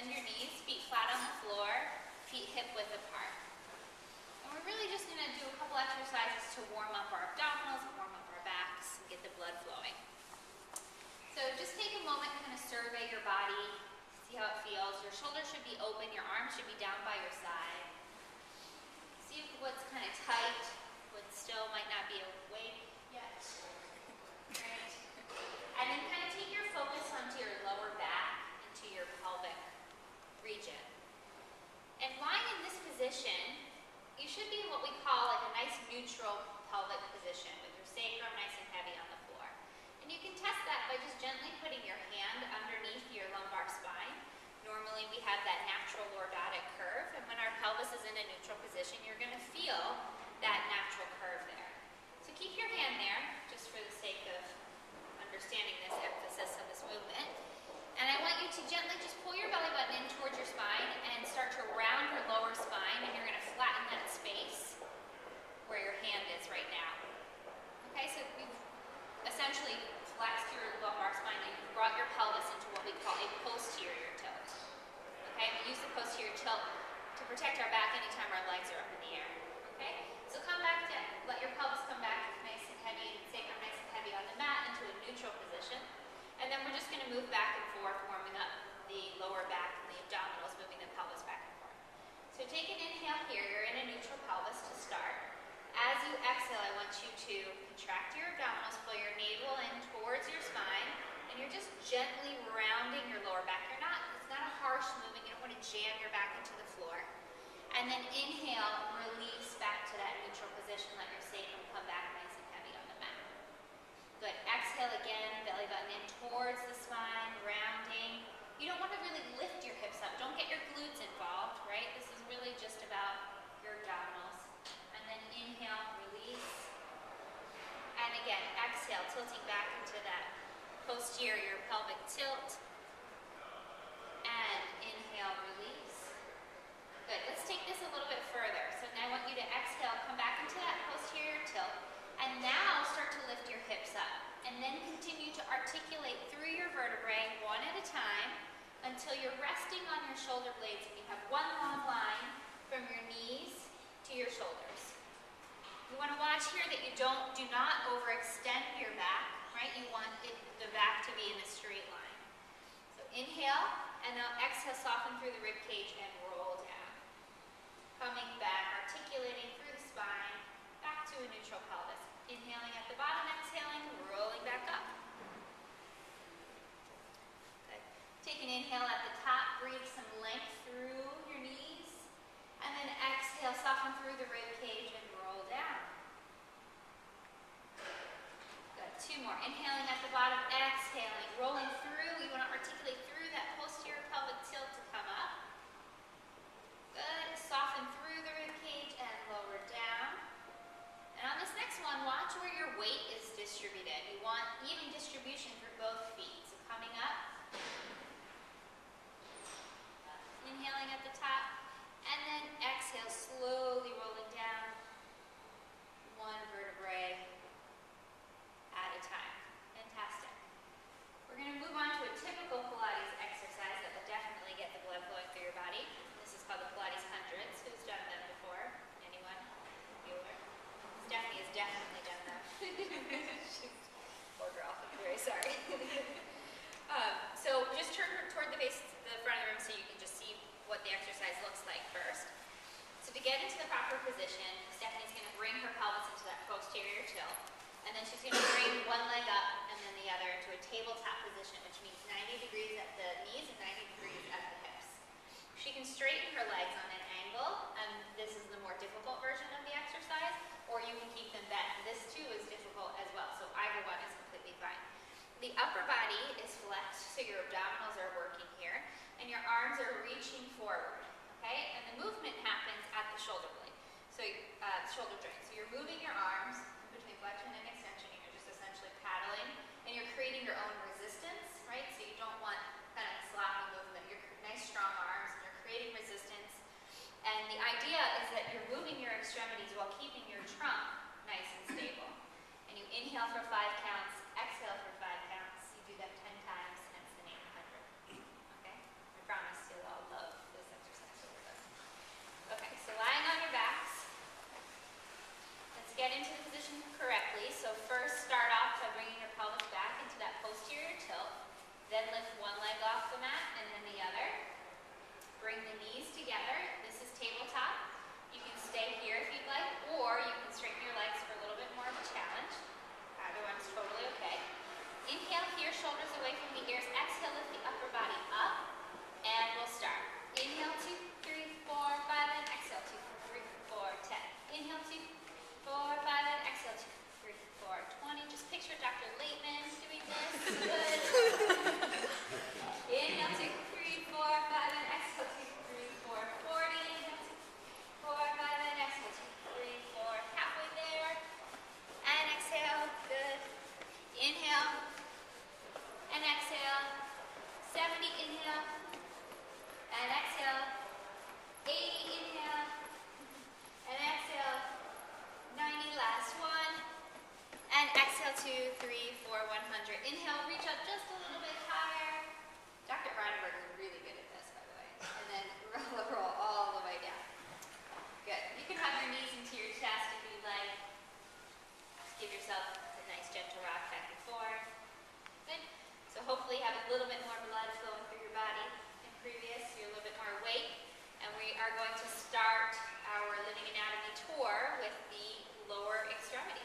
Bend your knees, feet flat on the floor, feet hip width apart. And we're really just going to do a couple exercises to warm up our abdominals, warm up our backs, and get the blood flowing. So just take a moment, kind of survey your body, see how it feels. Your shoulders should be open, your arms should be down by your side. See what's kind of tight, what still might not be awake yet. Right. And then kind of take your focus onto your lower back, into your pelvic region. And lying in this position, you should be in what we call like a nice neutral pelvic position with your sacrum nice and heavy on the floor. And you can test that by just gently putting your hand underneath your lumbar spine. Normally we have that natural lordotic curve, and when our pelvis is in a neutral position, you're going to feel that natural curve there. So keep your hand there, just for the sake of understanding this emphasis of this movement. And I want you to gently just pull your belly button in towards your spine and start to round your lower spine, and you're going to flatten that space where your hand is right now. Okay, so we've essentially flexed your lumbar spine and you've brought your pelvis into what we call a posterior tilt. Okay, we use the posterior tilt to protect our back anytime our legs are up in the air. Okay, so come back down. Let your pelvis come back nice and heavy, sacrum nice and heavy on the mat into a neutral position. And then we're just going to move back and forth, warming up the lower back and the abdominals, moving the pelvis back and forth. So take an inhale here. You're in a neutral pelvis to start. As you exhale, I want you to contract your abdominals, pull your navel in towards your spine, and you're just gently rounding your lower back. It's not a harsh movement. You don't want to jam your back into the floor. And then inhale, release back to that neutral position. Let your sacrum come back nice and heavy on the mat. Good. Exhale again, belly button in towards the spine, rounding. You don't want to really lift your hips up. Don't get your glutes involved, right? This is really just about your abdominals. And then inhale, release. And again, exhale, tilting back into that posterior pelvic tilt. And inhale, release. Good. Let's take this a little bit further. So now I want you to exhale, come back into that posterior tilt. And now start to lift your hips up. And then continue to articulate through your vertebrae one at a time until you're resting on your shoulder blades and you have one long line from your knees to your shoulders. You want to watch here that you do not overextend your back, right? You want the back to be in a straight line. So inhale, and now exhale, soften through the rib cage and roll down. Coming back, articulating through the spine, back to a neutral pelvis. Inhaling at the bottom, exhaling, rolling back up. Good. Take an inhale at the top, breathe some length through your knees, and then exhale, soften through the rib cage and roll down. Good. Two more. Inhaling at the bottom, exhaling, rolling through. You want to articulate through that posterior pelvic tilt to come up. Good. Soften through the rib cage and lower down. And on this next one, watch where your weight is distributed. You want even distribution for both feet. So coming up, inhaling at the top, and then exhale, slowly rolling down, one vertebrae at a time. Fantastic. We're going to move on to a typical Pilates exercise that will definitely get the blood flowing through your body. This is called the Pilates hundreds. Who's done them before? Anyone? Bueller? Stephanie has definitely done them. Poor girl. I'm very sorry. So just turn toward the front of the room so you can just see what the exercise looks like first. So to get into the proper position, Stephanie's going to bring her pelvis into that posterior tilt. And then she's going to bring one leg up and then the other into a tabletop position, which means 90 degrees at the knees and 90 degrees at the hips. She can straighten her legs on an angle, and this is the more difficult version of the exercise, or you can keep them bent. This too is difficult as well, so either one is completely fine. The upper body is flexed, so your abdominals are working here, and your arms are reaching forward, okay? And the movement happens at the shoulder blade, so shoulder joint. So you're moving your arms between flexion and extension, and you're just essentially paddling, and you're creating your own resistance, right? So you don't want kind of sloppy movement. You're nice, strong arms, and you're creating resistance. And the idea is that you're moving your extremities while keeping your trunk nice and stable. And you inhale for 5 counts, exhale for 5 counts. You do that 10 times, hence the name 100. Okay? I promise you'll all get into the position correctly. So first start off by bringing your pelvis back into that posterior tilt. Then lift one leg off the mat and then the other. Bring the knees together. This is tabletop. You can stay here if you'd like, or you can straighten your legs for a little bit more of a challenge. Either one's totally okay. Inhale here, shoulders away from the ears. Exhale, lift the upper body up. And we'll start. Inhale, 2, 3, 4, 5, and exhale, 2, 3, 4, 10. Inhale, 2, 4, 5, and exhale, 2, 3, 4, 20. Just picture Dr. Laitman doing this. Good. Inhale, 2, 3, 4, 5, and exhale, 2, 3, 4, 40. Inhale, 2, 4, 5, and exhale, 2, 3, 4. Halfway there. And exhale. Good. Inhale. And exhale. 70. Inhale. And exhale. 80. Inhale. And exhale. 90. Last one. And exhale, 2, 3, 4, 100. Inhale, reach up just a little bit higher. Dr. Brandenburg is really good at this, by the way. And then roll all the way down. Good. You can hug your knees into your chest if you'd like. Just give yourself a nice gentle rock back and forth. Good. So hopefully you have a little bit more blood flowing through your body than previous. You're a little bit more awake. And we are going to start our living anatomy tour with the lower extremity.